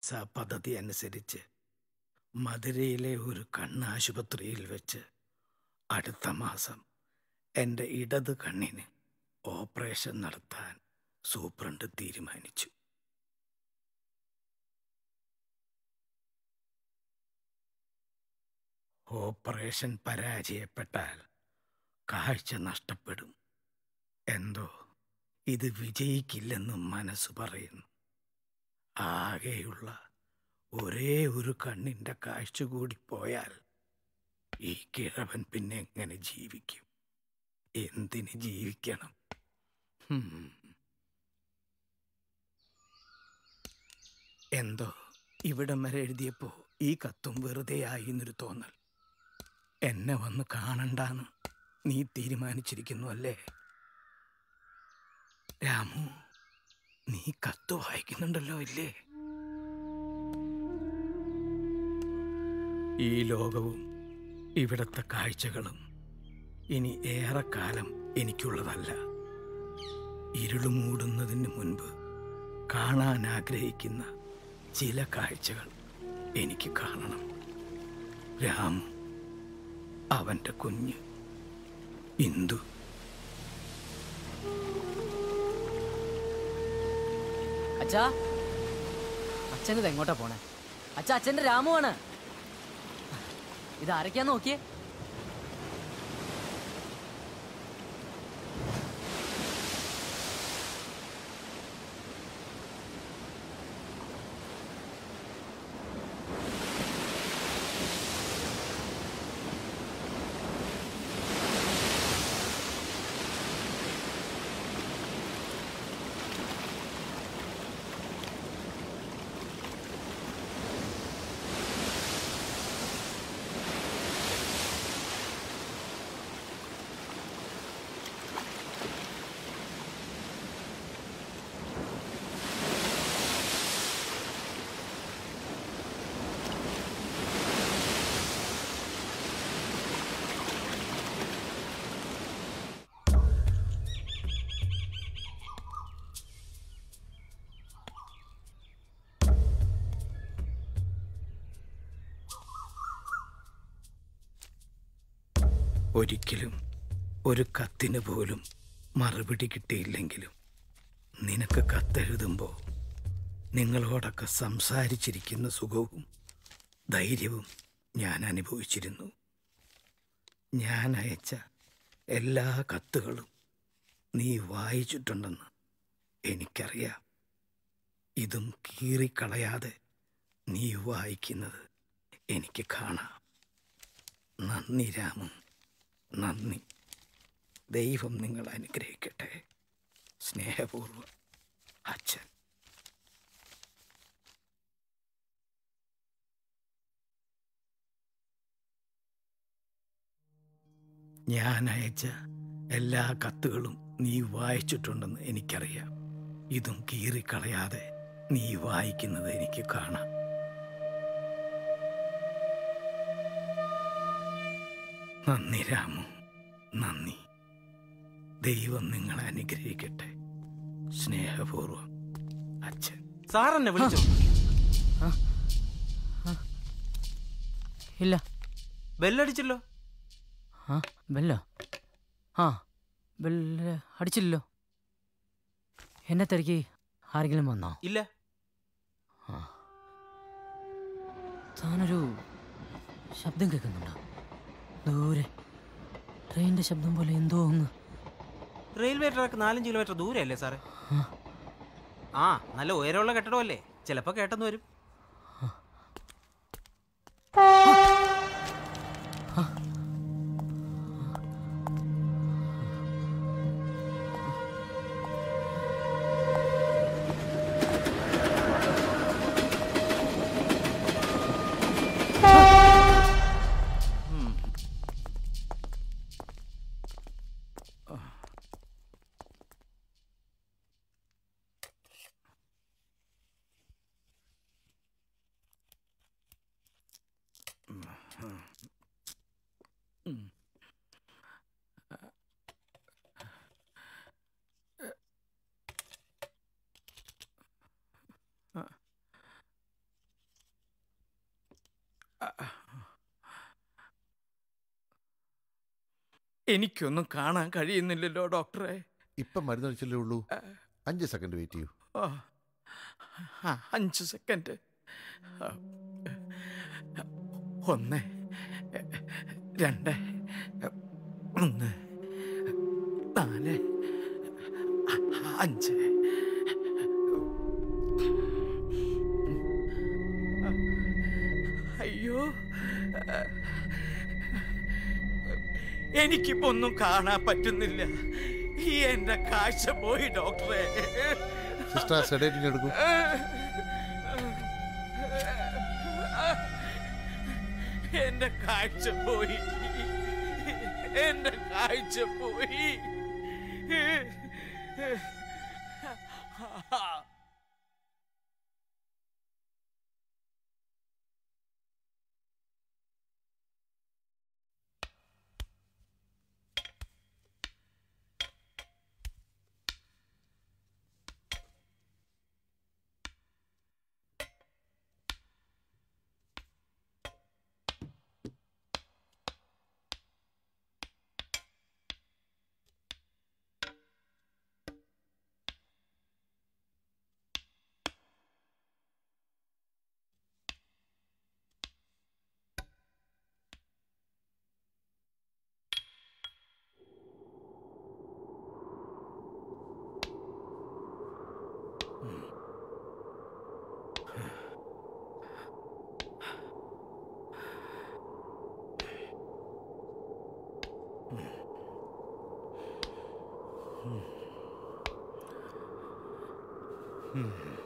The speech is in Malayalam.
പദ്ധതി അനുസരിച്ച് മധുരയിലെ ഒരു കണ്ണാശുപത്രിയിൽ വെച്ച് അടുത്ത മാസം എൻ്റെ ഇടത് കണ്ണിന് ഓപ്പറേഷൻ നടത്താൻ സൂപ്രണ്ട് തീരുമാനിച്ചു. ഓപ്പറേഷൻ പരാജയപ്പെട്ടാൽ കാഴ്ച നഷ്ടപ്പെടും. എന്തോ ഇത് വിജയിക്കില്ലെന്നും മനസ്സ് പറയുന്നു. ആകെയുള്ള ഒരേ ഒരു കണ്ണിൻ്റെ കാഴ്ച കൂടി പോയാൽ ഈ കിഴവൻ പിന്നെ എങ്ങനെ ജീവിക്കും? എന്തിന് ജീവിക്കണം? എന്തോ ഇവിടം വരെ എഴുതിയപ്പോൾ ഈ കത്തും വെറുതെ ആയി എന്നൊരു തോന്നൽ. എന്നെ വന്ന് കാണണ്ടാന്ന് നീ തീരുമാനിച്ചിരിക്കുന്നു അല്ലേ? രാമു, നീ കത്ത് വായിക്കുന്നുണ്ടല്ലോ ഇല്ലേ? ഈ ലോകവും ഇവിടത്തെ കാഴ്ചകളും ഇനി ഏറെക്കാലം എനിക്കുള്ളതല്ല. ഇരുള് മൂടുന്നതിന് മുൻപ് കാണാൻ ആഗ്രഹിക്കുന്ന ചില കാഴ്ചകൾ എനിക്ക് കാണണം. രാമു, അവൻ്റെ കുഞ്ഞ് ഇന്ദു. അച്ഛാ, അച്ഛനിത് എങ്ങോട്ടാ പോണേ? അച്ഛാ, അച്ഛൻ്റെ രാമുവാണ്. ഇത് ആരൊക്കെയാന്ന് നോക്കിയേ. ഒരിക്കലും ഒരു കത്തിന് പോലും മറുപടി കിട്ടിയില്ലെങ്കിലും നിനക്ക് കത്തെഴുതുമ്പോൾ നിങ്ങളോടൊക്കെ സംസാരിച്ചിരിക്കുന്ന സുഖവും ധൈര്യവും ഞാൻ അനുഭവിച്ചിരുന്നു. ഞാൻ അയച്ച എല്ലാ കത്തുകളും നീ വായിച്ചിട്ടുണ്ടെന്ന് എനിക്കറിയാം. ഇതും കീറിക്കളയാതെ നീ വായിക്കുന്നത് എനിക്ക് കാണാം. നന്ദി രാമു, നന്ദി. ദൈവം നിങ്ങളെ അനുഗ്രഹിക്കട്ടെ. സ്നേഹപൂർവ്വം, അച്ഛൻ. ഞാൻ അയച്ച എല്ലാ കത്തുകളും നീ വായിച്ചിട്ടുണ്ടെന്ന് എനിക്കറിയാം. ഇതും കീറിക്കളയാതെ നീ വായിക്കുന്നത് എനിക്ക് കാണാം. നന്ദി രാമു, നന്ദി. ദൈവം നിങ്ങളെ അനുഗ്രഹിക്കട്ടെ. സ്നേഹപൂർവ്വം, അച്ഛൻ. സാറെന്നെ വിളിച്ചു? ഇല്ല. ബെല്ലടിച്ചല്ലോ. ബെല്ലോ? ബെല്ല് അടിച്ചില്ലല്ലോ. എന്നെ തിരക്കി ആരെങ്കിലും വന്നോ? ഇല്ല. താനൊരു ശബ്ദം കേൾക്കുന്നുണ്ടോ? ദൂരെ ട്രെയിനിന്റെ ശബ്ദം പോലെ എന്തോ ഒന്ന്. റെയിൽവേ ട്രാക്ക് 4-5 കിലോമീറ്റർ ദൂരല്ലേ സാറേ? നല്ല ഉയരമുള്ള കെട്ടിടമല്ലേ, ചിലപ്പോ കേട്ടെന്ന് വരും. എനിക്കൊന്നും കാണാൻ കഴിയുന്നില്ലല്ലോ ഡോക്ടറെ. ഇപ്പം മരുന്നടിച്ചല്ലേ ഉള്ളൂ. 5 സെക്കൻഡ് വെയിറ്റ് ചെയ്യൂ. 5 സെക്കൻഡ്. 1 2 3 4 5. അയ്യോ, എനിക്കിപ്പോ ഒന്നും കാണാൻ പറ്റുന്നില്ല. ഈ എന്റെ കാഴ്ച പോയി ഡോക്ടറെ. സിസ്റ്റർ സെഡേറ്റിംഗ് എടുക്കൂ. എന്റെ കാഴ്ച പോയി, എന്റെ കാഴ്ച പോയി. Hmm.